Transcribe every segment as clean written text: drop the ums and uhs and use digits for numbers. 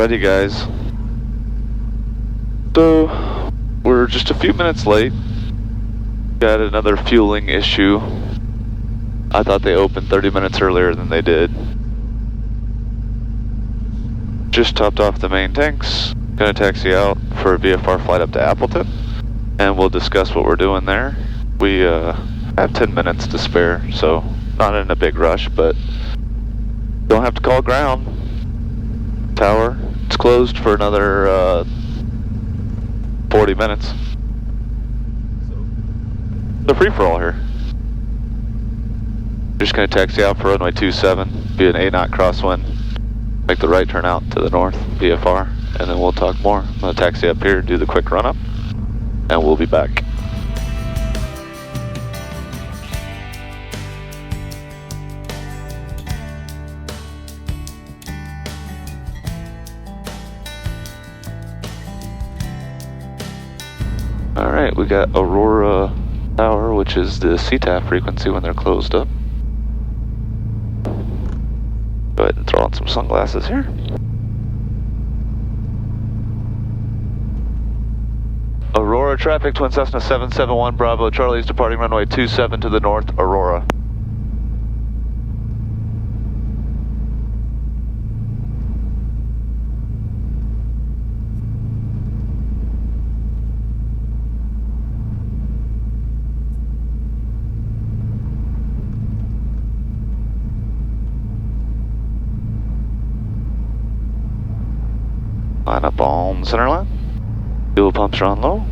Alrighty guys, so we're just a few minutes late. Got another fueling issue. I thought they opened 30 minutes earlier than they did. Just topped off the main tanks. Gonna taxi out for a VFR flight up to Appleton, and we'll discuss what we're doing there. We have 10 minutes to spare, so not in a big rush, but don't have to call ground. Tower, it's closed for another 40 minutes. The free-for-all here. Just gonna taxi out for runway 27, be an 8-knot crosswind, make the right turn out to the north, VFR, and then we'll talk more. I'm gonna taxi up here, do the quick run-up, and we'll be back. Alright, we got Aurora Tower, which is the CTAF frequency when they're closed up. Go ahead and throw on some sunglasses here. Aurora traffic, Twin Cessna 771 Bravo Charlie is departing runway 27 to the north, Aurora. Line up on center line. Fuel pumps are on low.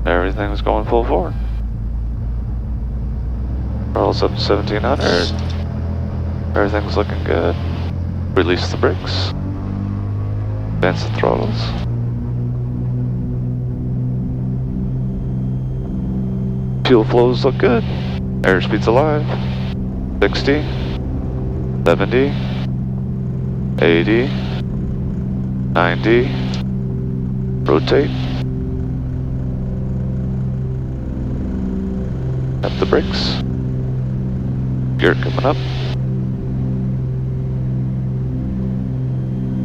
Everything's going full forward. Throttle's up to 1700. Everything's looking good. Release the brakes. Advance the throttles. Fuel flows look good. Airspeed's alive. 60. 70. 80. 90, rotate, tap the brakes, gear coming up,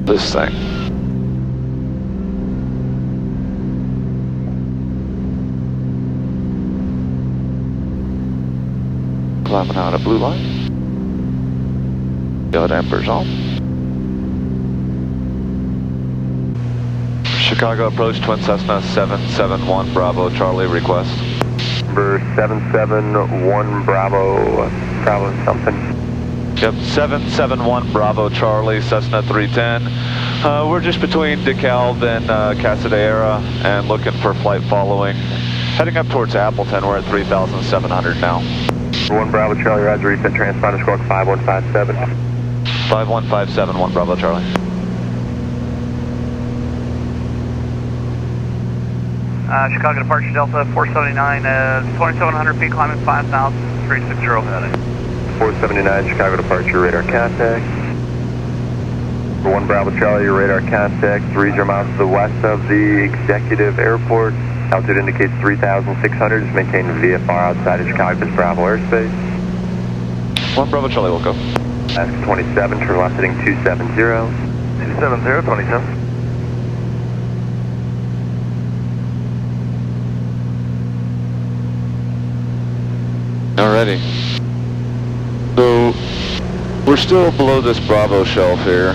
this thing. Climbing out a blue line, yellow dampers on. Chicago approach, Twin Cessna 771 Bravo Charlie, request. Number 771 Bravo, Bravo something. Yep, 771 Bravo Charlie, Cessna 310. We're just between DeKalb and Casadera and looking for flight following. Heading up towards Appleton, we're at 3,700 now. 1 Bravo Charlie, Roger, reset transponder squawk 5157. 5157, 1 Bravo Charlie. Chicago departure Delta 479, 2700 feet, climbing 5,000, 360 heading. 479 Chicago departure, radar contact. 1 Bravo Charlie, your radar contact, 30 miles to the west of the executive airport. Altitude indicates 3,600, is maintained VFR outside of Chicago's Bravo airspace. 1 Bravo Charlie, we'll go. Ask 27, turn left heading 270. 270, 27. Alrighty. So, we're still below this Bravo shelf here.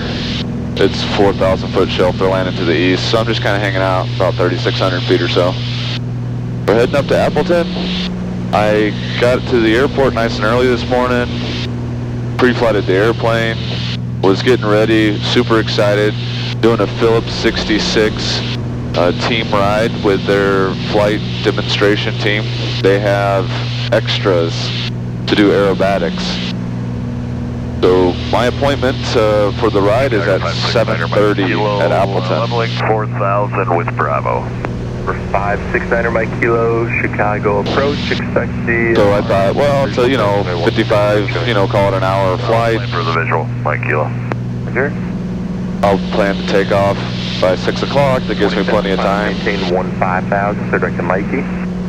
It's 4,000 foot shelf, they're landing to the east, so I'm just kind of hanging out about 3,600 feet or so. We're heading up to Appleton. I got to the airport nice and early this morning, pre-flighted the airplane, was getting ready, super excited, doing a Phillips 66 team ride with their flight demonstration team. They have extras to do aerobatics. So my appointment for the ride is at 7:30 at Appleton. Leveling 4,000 with Bravo. For 569er Mike Kilo, Chicago approach, expect the... So I thought, well, so, 55, call it an hour flight. For the visual, Mike Kilo. Here. I'll plan to take off by 6 o'clock. That gives me plenty of time. Maintain 15,000, so direct to Mikey.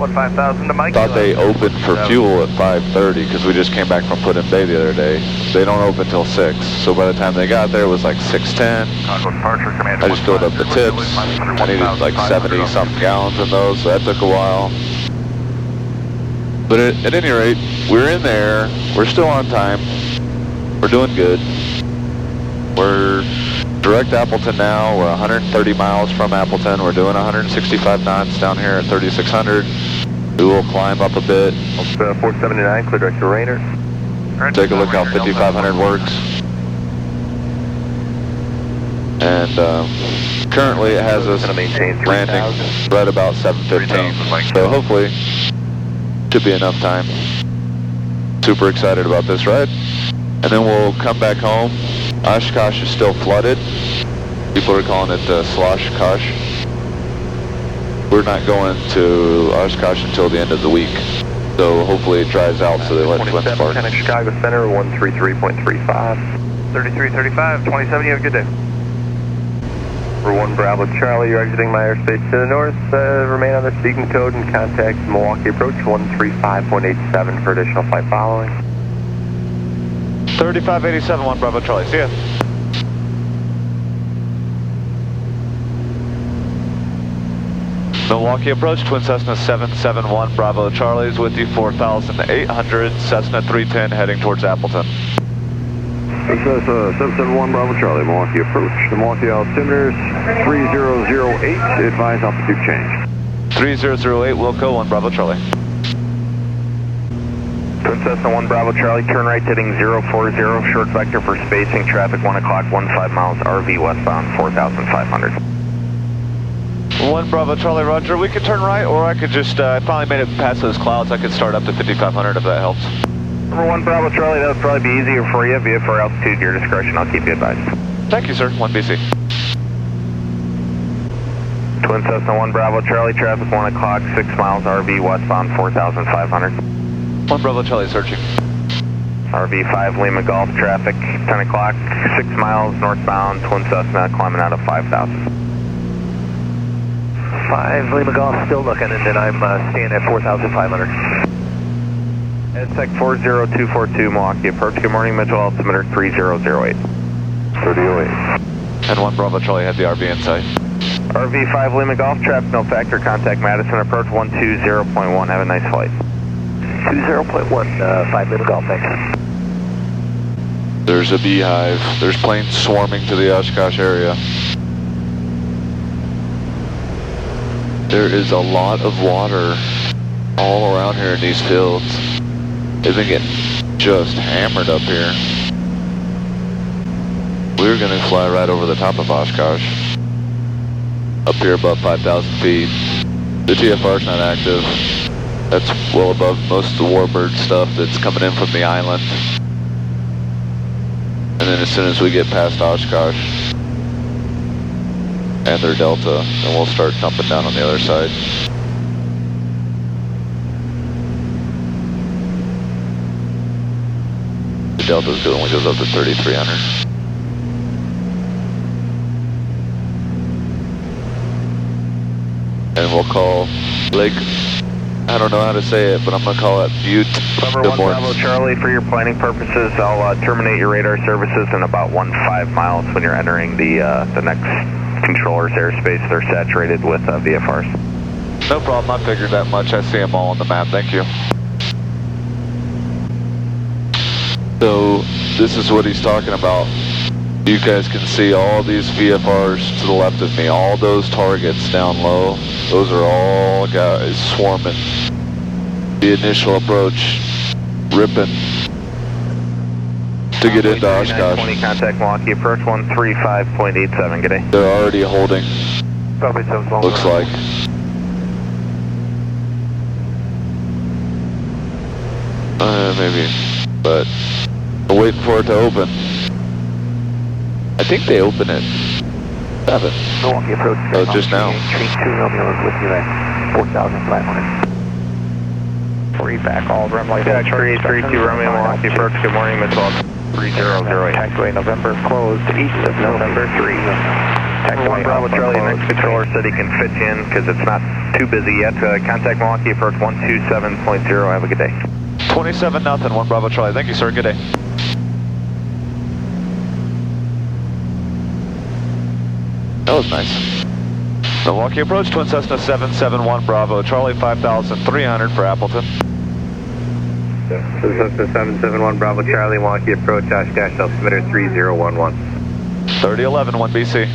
5000 to Mike. Thought they opened for fuel at 5:30 because we just came back from Put in Bay the other day. They don't open till 6, so by the time they got there it was like 6:10. I just filled up the tips. I needed like 70 something gallons in those, so that took a while. But at any rate, we're in there. We're still on time. We're doing good. We're direct Appleton now. We're 130 miles from Appleton. We're doing 165 knots down here at 3600. We will climb up a bit. 479, clear direct to Rainer. Take a look how 5500 works. And currently it has us landing right about 7:15. So hopefully should be enough time. Super excited about this ride. And then we'll come back home. Oshkosh is still flooded. People are calling it Sloshkosh. We're not going to Oshkosh until the end of the week. So hopefully it dries out so they let twins park. Chicago Center, 133.35. 3335, 27, you have a good day. For 1 Bravo Charlie, you're exiting my airspace to the north. Remain on the speaking code and contact Milwaukee approach 135.87 for additional flight following. 3587, 1 Bravo Charlie, see ya. Milwaukee approach, Twin Cessna 771 Bravo Charlie's with you, 4,800, Cessna 310 heading towards Appleton. Cessna 771 Bravo Charlie, Milwaukee approach. The Milwaukee altimeter is 3008, advise altitude change. 3008 Wilco, 1 Bravo Charlie. Twin Cessna 1 Bravo Charlie, turn right heading 040, short vector for spacing, traffic 1 o'clock, 15 miles, RV westbound, 4,500. 1 Bravo Charlie, roger. We could turn right, or I could just, I finally made it past those clouds. I could start up to 5,500 if that helps. Number 1 Bravo Charlie, that would probably be easier for you. VFR altitude, your discretion, I'll keep you advised. Thank you, sir. 1 BC. Twin Cessna 1 Bravo Charlie, traffic 1 o'clock, 6 miles, RV westbound, 4,500. 1 Bravo Charlie, searching. RV 5 Lima Golf, traffic 10 o'clock, 6 miles, northbound, Twin Cessna, climbing out of 5,000. 5 Lima Golf, still looking, and then I'm staying at 4,500. EdSec 40242, Milwaukee approach. Good morning, Mitchell, altimeter 3008. 3008. And 1 Bravo Charlie had the RV in sight. RV 5 Lima Golf, traffic no factor, contact Madison approach 120.1. Have a nice flight. 20.1, 5 Lima Golf, thanks. There's a beehive. There's planes swarming to the Oshkosh area. There is a lot of water all around here in these fields. They've been getting just hammered up here. We're going to fly right over the top of Oshkosh. Up here above 5,000 feet. The TFR's not active. That's well above most of the warbird stuff that's coming in from the island. And then as soon as we get past Oshkosh and their delta, then we'll start dumping down on the other side. The delta only goes up to 3,300. And we'll call Lake, I don't know how to say it, but I'm going to call it Butte. Number 1 Bravo Charlie, for your planning purposes, I'll terminate your radar services in about 15 miles when you're entering the next controller's airspace. They're saturated with VFRs. No problem, I figured that much. I see them all on the map, thank you. So, this is what he's talking about. You guys can see all these VFRs to the left of me, all those targets down low. Those are all guys swarming. The initial approach, ripping to get into Oshkosh. 20 contact Milwaukee approach 135.87. Good day. They're already holding. Looks like. Maybe, but we're waiting for it to open. I think they open it 7. Milwaukee approach. Oh, just now. Train 2 Romeo is with you at 4,500. Free back all run like that. 332 Romeo Milwaukee approach. Good morning, Mitchell. 3008. Taxiway November closed east of November 3. One Bravo Charlie, next controller said he can fit you in because it's not too busy yet. Contact Milwaukee approach 127.0. Have a good day. 27-0, 1 Bravo Charlie. Thank you, sir. Good day. That was nice. Milwaukee approach, Twin Cessna 771 Bravo Charlie, 5,300 for Appleton. Twin Cessna 771 Bravo Charlie, Milwaukee approach, Oshkosh, altimeter 3011. 3011, 1 BC.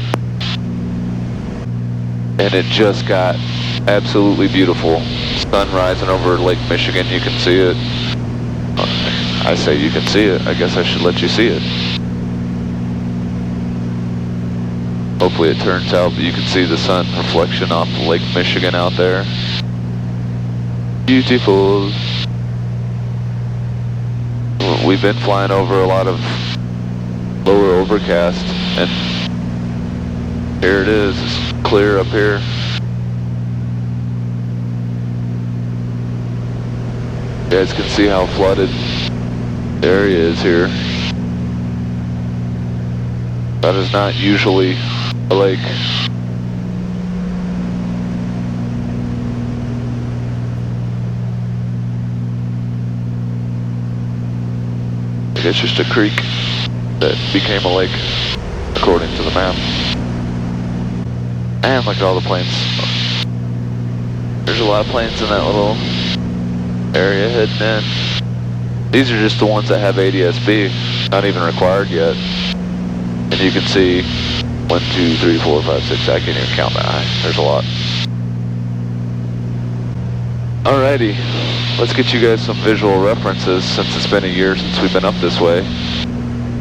And it just got absolutely beautiful. Sun rising over Lake Michigan, you can see it. I say you can see it, I guess I should let you see it. Hopefully it turns out that you can see the sun reflection off Lake Michigan out there. Beautiful. We've been flying over a lot of lower overcast, and here it is, it's clear up here. You guys can see how flooded the area is here. That is not usually a lake. It's just a creek that became a lake, according to the map. And look at all the planes. There's a lot of planes in that little area heading in. These are just the ones that have ADS-B, not even required yet. And you can see 1, 2, 3, 4, 5, 6, I can't even count that high. There's a lot. Alrighty, let's get you guys some visual references since it's been a year since we've been up this way.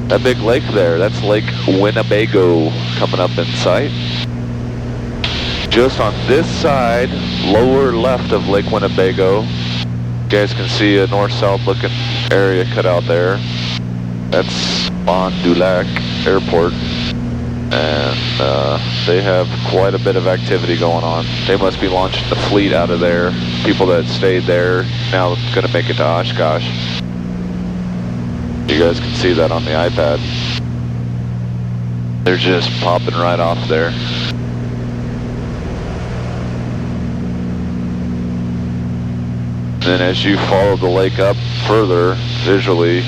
That big lake there, that's Lake Winnebago coming up in sight. Just on this side, lower left of Lake Winnebago, you guys can see a north-south looking area cut out there. That's Fond du Lac Airport. And they have quite a bit of activity going on. They must be launching the fleet out of there. People that stayed there now going to make it to Oshkosh. You guys can see that on the iPad. They're just popping right off there. Then as you follow the lake up further visually,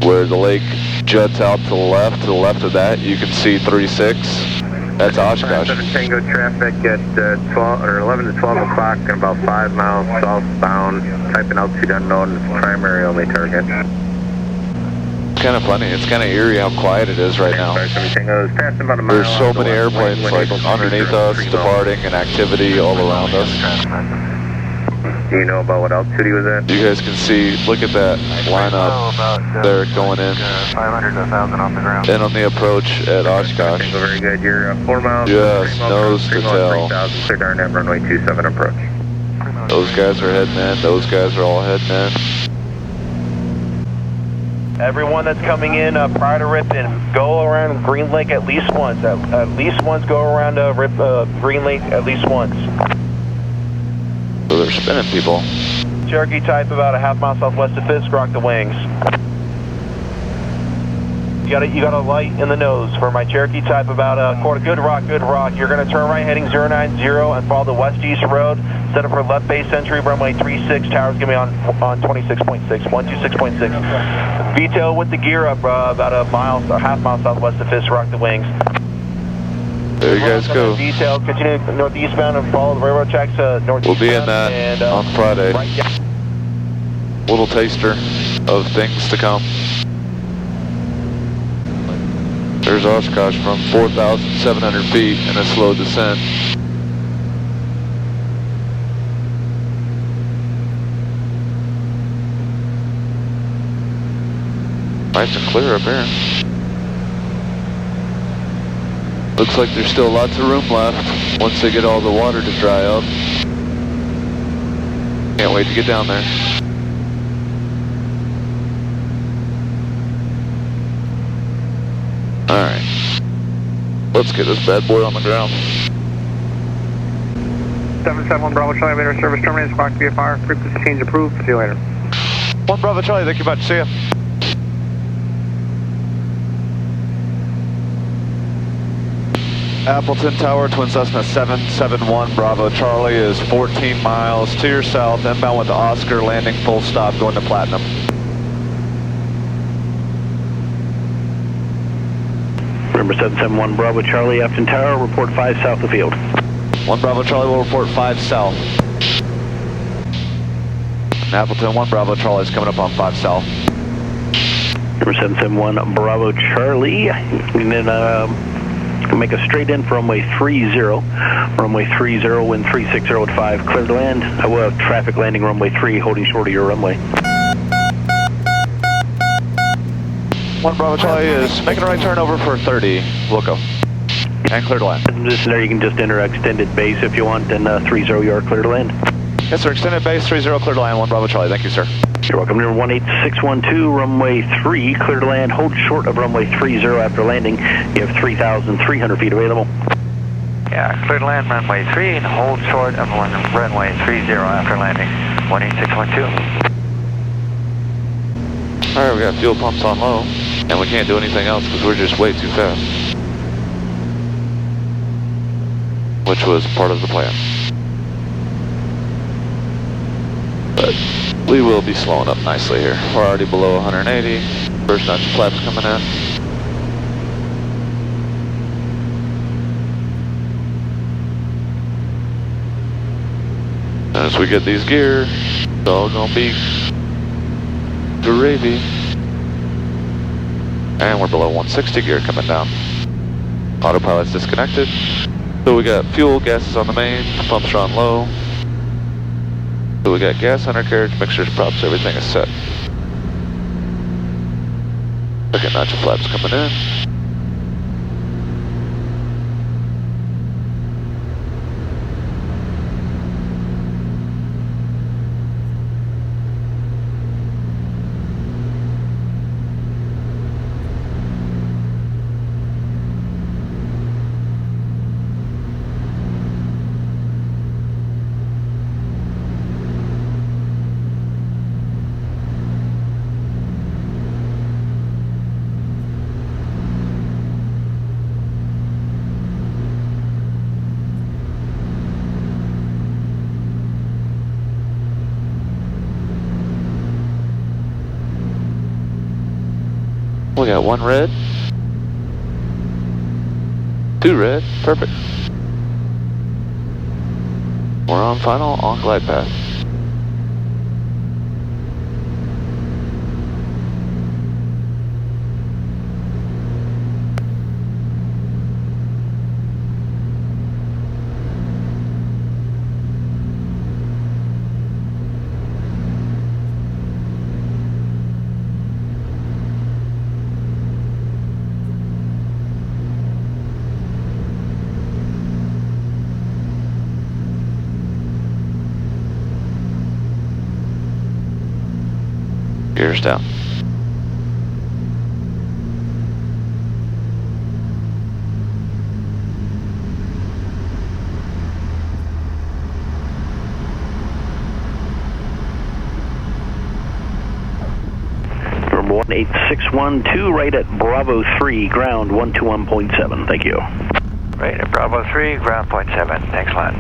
where the lake juts out to the left of that, you can see 36. That's Oshkosh. Tango traffic at 11 to 12 o'clock and about 5 miles southbound. Typing altitude unknown is primary only target. It's kind of funny. It's kind of eerie how quiet it is right now. There's so many airplanes like underneath us, departing, and activity all around us. Do you know about what altitude he was at? You guys can see, look at that lineup there going in. 500 to 1,000 off the ground. And on the approach at Oshkosh. Very good. You're 4 miles. Yes, nose to tail. Clear Darnet runway 27 approach. Those guys are heading in. Those guys are all heading in. Everyone that's coming in prior to Ripon, go around Green Lake at least once. At least once go around Green Lake at least once. So they're spinning people. Cherokee type about a half mile southwest of Fisk, rock the wings. You got a light in the nose for my Cherokee type about a quarter. Good rock, good rock. You're going to turn right heading 090 and follow the west-east road. Set up for left base entry, runway 36. Tower's going to be on 26.6, 126.6. VTOL with the gear up about a half mile southwest of Fisk, rock the wings. There you guys go. Detail, continue northeastbound and follow the railroad tracks northeastbound. We'll be in that and, on Friday. Little taster of things to come. There's Oshkosh from 4,700 feet in a slow descent. Nice and clear up here. Looks like there's still lots of room left once they get all the water to dry up. Can't wait to get down there. Alright. Let's get this bad boy on the ground. 771 Bravo Charlie, radar service terminated, squawk VFR, frequency change approved, see you later. 1 Bravo Charlie, thank you much, see ya. Appleton Tower, Twin Cessna 771 Bravo Charlie is 14 miles to your south, inbound with the Oscar, landing full stop, going to Platinum. Remember 771 Bravo Charlie, Appleton Tower, report 5 south of field. 1 Bravo Charlie will report 5 south. And Appleton 1 Bravo Charlie is coming up on 5 south. Number 771 Bravo Charlie, and then make a straight in for runway 30. Runway 30, wind 360 at 5, clear to land. I will have traffic landing runway 3, holding short of your runway. 1 Bravo Charlie is making a right turn over for 30. We'll go. And clear to land. This there you can just enter extended base if you want, and 30 you are clear to land. Yes, sir. Extended base 30, clear to land. 1 Bravo Charlie. Thank you, sir. You're welcome. Number 18612, runway 3, clear to land. Hold short of runway 30 after landing. You have 3,300 feet available. Yeah, clear to land runway 3 and hold short of runway 30 after landing. 18612. Alright, we got fuel pumps on low, and we can't do anything else because we're just way too fast. Which was part of the plan. But we will be slowing up nicely here. We're already below 180. First notch of flaps coming in. As we get these gears, it's all gonna be gravy. And we're below 160 gear coming down. Autopilot's disconnected. So we got fuel, gases on the main, pumps are on low. So we got gas, undercarriage, mixers, props, everything is set. Second notch of flaps coming in. We got 1 red, 2 red, perfect. We're on final, on glide path. Gears down. From 18612, right at Bravo 3, ground 121.7. Thank you. Right at Bravo 3, ground point 7. Thanks, Len.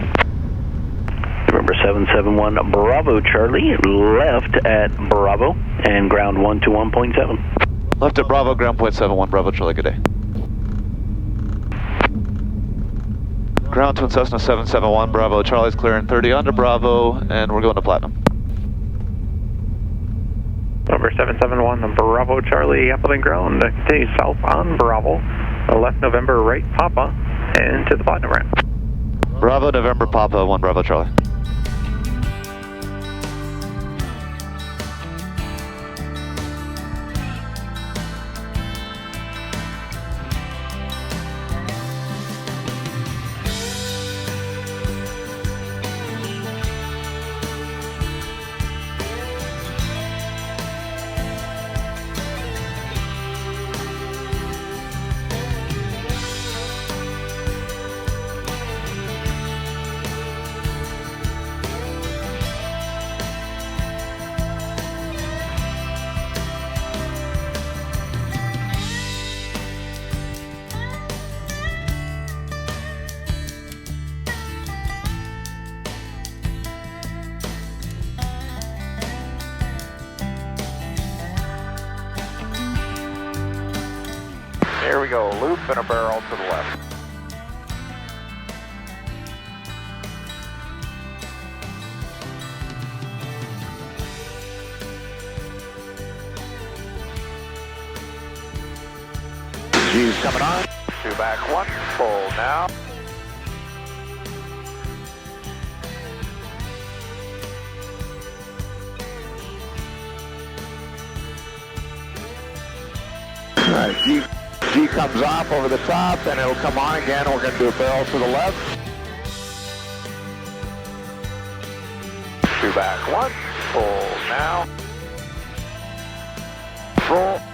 Remember 771 Bravo Charlie, left at Bravo and ground 121.7. Left at Bravo, ground point 71, Bravo Charlie, good day. Ground Twin Cessna 771, Bravo Charlie's clearing 30 under Bravo, and we're going to Platinum. Number 771 Bravo Charlie, Appleton ground, continue south on Bravo, left November, right Papa, and to the Platinum ramp. Bravo November Papa, 1 Bravo Charlie. Here we go, loop and a barrel to the left. G's coming on. 2 back 1, full now. G comes off over the top, and it'll come on again. We're going to do a barrel to the left. 2 back 1, full now. Full.